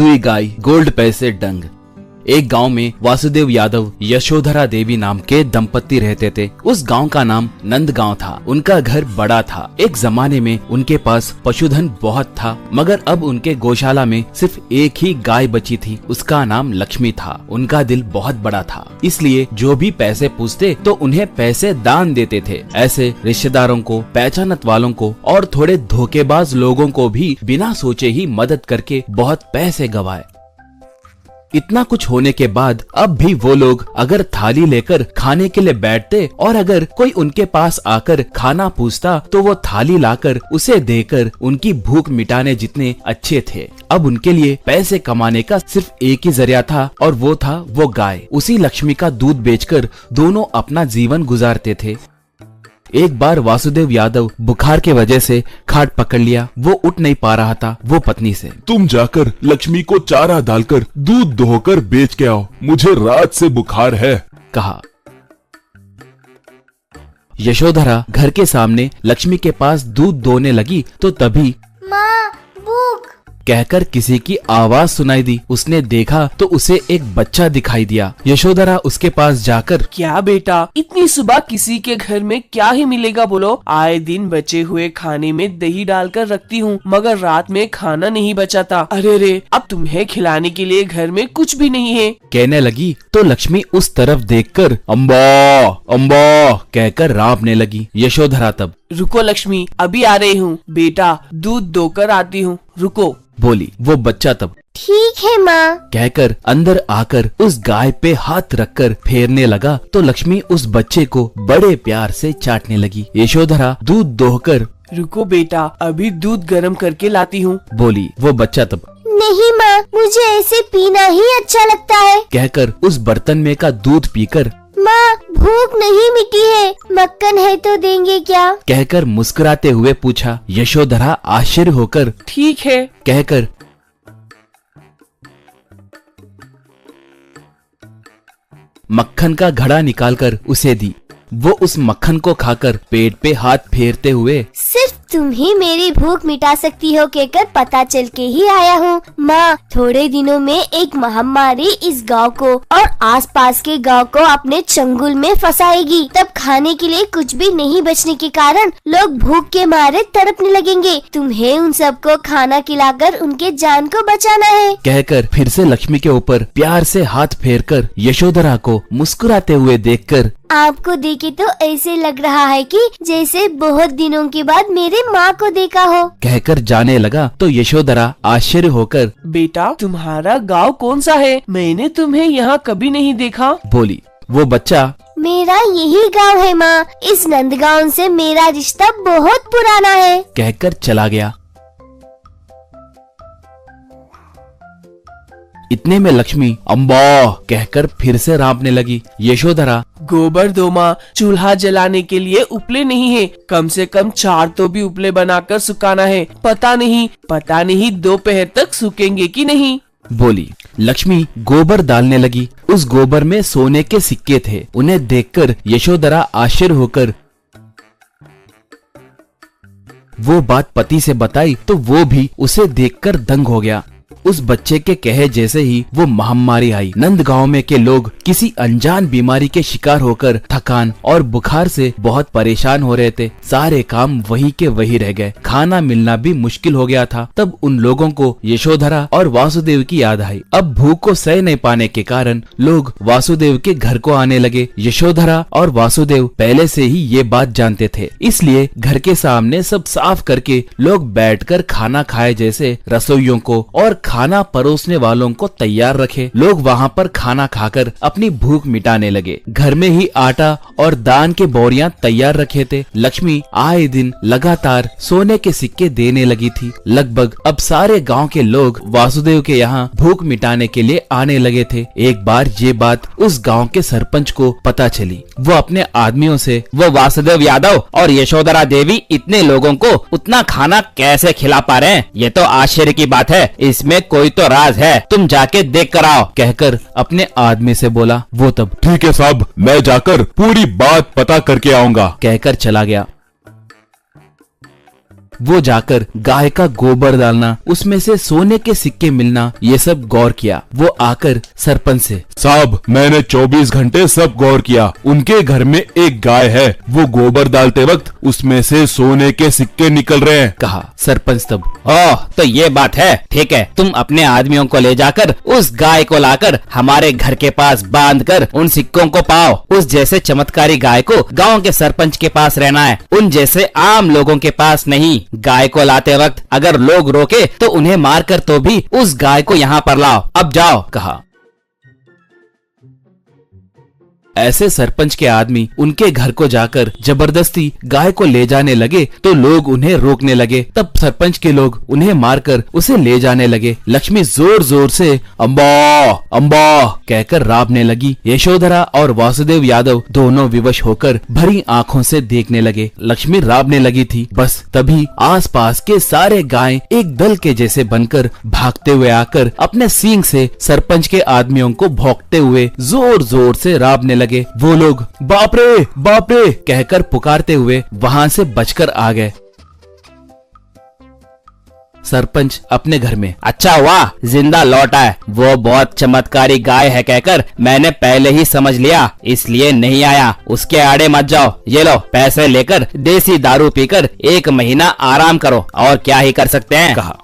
जादुई गाय, गोल्ड पैसे डंग। एक गांव में वासुदेव यादव, यशोधरा देवी नाम के दंपति रहते थे। उस गांव का नाम नंद गांव था। उनका घर बड़ा था। एक जमाने में उनके पास पशुधन बहुत था, मगर अब उनके गौशाला में सिर्फ एक ही गाय बची थी। उसका नाम लक्ष्मी था। उनका दिल बहुत बड़ा था, इसलिए जो भी पैसे पूछते तो उन्हें पैसे दान देते थे। ऐसे रिश्तेदारों को, पहचानत वालों को और थोड़े धोखेबाज लोगों को भी बिना सोचे ही मदद करके बहुत पैसे गंवाए। इतना कुछ होने के बाद अब भी वो लोग अगर थाली लेकर खाने के लिए बैठते और अगर कोई उनके पास आकर खाना पूछता तो वो थाली लाकर उसे देकर उनकी भूख मिटाने जितने अच्छे थे। अब उनके लिए पैसे कमाने का सिर्फ एक ही जरिया था और वो था वो गाय। उसी लक्ष्मी का दूध बेचकर दोनों अपना जीवन गुजारते थे। एक बार वासुदेव यादव बुखार के वजह से खाट पकड़ लिया। वो उठ नहीं पा रहा था। वो पत्नी से, तुम जाकर लक्ष्मी को चारा डालकर दूध दोहकर बेच के आओ, मुझे रात से बुखार है, कहा। यशोधरा घर के सामने लक्ष्मी के पास दूध दोहने लगी तो तभी माँ, भूख कहकर किसी की आवाज सुनाई दी। उसने देखा तो उसे एक बच्चा दिखाई दिया। यशोधरा उसके पास जाकर, क्या बेटा, इतनी सुबह किसी के घर में क्या ही मिलेगा बोलो? आए दिन बचे हुए खाने में दही डालकर रखती हूँ, मगर रात में खाना नहीं बचाता। अरे रे, अब तुम्हें खिलाने के लिए घर में कुछ भी नहीं है, कहने लगी तो लक्ष्मी उस तरफ देखकर अम्बा अम्बा कहकर रांपने लगी। यशोधरा तब, रुको लक्ष्मी, अभी आ रही हूँ बेटा, दूध दोकर आती हूँ, रुको, बोली। वो बच्चा तब ठीक है माँ कहकर अंदर आकर उस गाय पे हाथ रखकर फेरने लगा तो लक्ष्मी उस बच्चे को बड़े प्यार से चाटने लगी। यशोधरा दूध दोहकर, रुको बेटा, अभी दूध गर्म करके लाती हूँ, बोली। वो बच्चा तब नहीं माँ, मुझे ऐसे पीना ही अच्छा लगता है, कहकर उस बर्तन में का दूध पीकर, माँ भूख नहीं मिटी है, मक्खन है तो देंगे क्या, कहकर मुस्कुराते हुए पूछा। यशोधरा आश्चर्य होकर ठीक है कहकर मक्खन का घड़ा निकालकर उसे दी। वो उस मक्खन को खाकर पेट पे हाथ फेरते हुए, सिर्फ तुम ही मेरी भूख मिटा सकती हो कहकर पता चल के ही आया हूँ। माँ, थोड़े दिनों में एक महामारी इस गांव को और आसपास के गांव को अपने चंगुल में फंसाएगी। तब खाने के लिए कुछ भी नहीं बचने के कारण लोग भूख के मारे तड़पने लगेंगे। तुम्हें उन सबको खाना खिलाकर उनके जान को बचाना है, कहकर फिर से लक्ष्मी के ऊपर प्यार से हाथ फेरकर यशोधरा को मुस्कुराते हुए देखकर, आपको देखे तो ऐसे लग रहा है कि जैसे बहुत दिनों के बाद मेरे माँ को देखा हो, कहकर जाने लगा तो यशोधरा आश्चर्य होकर, बेटा तुम्हारा गांव कौन सा है? मैंने तुम्हें यहाँ कभी नहीं देखा, बोली। वो बच्चा, मेरा यही गांव है माँ, इस नंदगांव से मेरा रिश्ता बहुत पुराना है, कहकर चला गया। इतने में लक्ष्मी अम्बा कहकर फिर से रांपने लगी। यशोधरा, गोबर दो माँ, चूल्हा जलाने के लिए उपले नहीं है, कम से कम 4 तो भी उपले बनाकर सुखाना है। पता नहीं दोपहर तक सूखेंगे कि नहीं, बोली। लक्ष्मी गोबर डालने लगी। उस गोबर में सोने के सिक्के थे। उन्हें देखकर यशोधरा आश्चर्य होकर वो बात पति से बताई तो वो भी उसे देखकर दंग हो गया। उस बच्चे के कहे जैसे ही वो महामारी आई। नंद गांव में के लोग किसी अनजान बीमारी के शिकार होकर थकान और बुखार से बहुत परेशान हो रहे थे। सारे काम वही के वही रह गए। खाना मिलना भी मुश्किल हो गया था। तब उन लोगों को यशोधरा और वासुदेव की याद आई। अब भूख को सह नहीं पाने के कारण लोग वासुदेव के घर को आने लगे। यशोधरा और वासुदेव पहले से ही ये बात जानते थे, इसलिए घर के सामने सब साफ करके लोग बैठकर खाना खाए जैसे रसोइयों को और खाना परोसने वालों को तैयार रखे। लोग वहाँ पर खाना खाकर अपनी भूख मिटाने लगे। घर में ही आटा और दान के बोरियां तैयार रखे थे। लक्ष्मी आए दिन लगातार सोने के सिक्के देने लगी थी। लगभग अब सारे गांव के लोग वासुदेव के यहाँ भूख मिटाने के लिए आने लगे थे। एक बार ये बात उस गांव के सरपंच को पता चली। वो अपने आदमियों से, वो वासुदेव यादव और यशोधरा देवी इतने लोगों को उतना खाना कैसे खिला पा रहे हैं? ये तो आश्चर्य की बात है। इसमें कोई तो राज है, तुम जाके देख कर आओ, कहकर अपने आदमी से बोला। वो तब ठीक है साहब, मैं जाकर पूरी बात पता करके आऊंगा, कहकर चला गया। वो जाकर गाय का गोबर डालना, उसमें से सोने के सिक्के मिलना, ये सब गौर किया। वो आकर सरपंच से, साहब मैंने 24 घंटे सब गौर किया, उनके घर में एक गाय है, वो गोबर डालते वक्त उसमें से सोने के सिक्के निकल रहे हैं, कहा। सरपंच तब, ओह तो ये बात है, ठीक है, तुम अपने आदमियों को ले जाकर उस गाय को लाकर हमारे घर के पास बांध कर उन सिक्कों को पाओ। उस जैसे चमत्कारी गाय को गांव के सरपंच के पास रहना है, उन जैसे आम लोगों के पास नहीं। गाय को लाते वक्त अगर लोग रोके तो उन्हें मारकर तो भी उस गाय को यहाँ पर लाओ। अब जाओ, कहा। ऐसे सरपंच के आदमी उनके घर को जाकर जबरदस्ती गाय को ले जाने लगे तो लोग उन्हें रोकने लगे। तब सरपंच के लोग उन्हें मारकर उसे ले जाने लगे। लक्ष्मी जोर जोर से अम्बा अम्बा कहकर राबने लगी। यशोधरा और वासुदेव यादव दोनों विवश होकर भरी आंखों से देखने लगे। लक्ष्मी राबने लगी थी। बस तभी आसपास के सारे गाय एक दल के जैसे बनकर भागते हुए आकर अपने सींग से सरपंच के आदमियों को भौंकते हुए जोर जोर से राबने लगे। वो लोग बाप रे कहकर पुकारते हुए वहां से बचकर आ गए। सरपंच अपने घर में, अच्छा वाह, जिंदा लौटा है, वो बहुत चमत्कारी गाय है कहकर मैंने पहले ही समझ लिया, इसलिए नहीं आया। उसके आड़े मत जाओ, ये लो पैसे लेकर देसी दारू पीकर 1 महीना आराम करो, और क्या ही कर सकते हैं, कहा।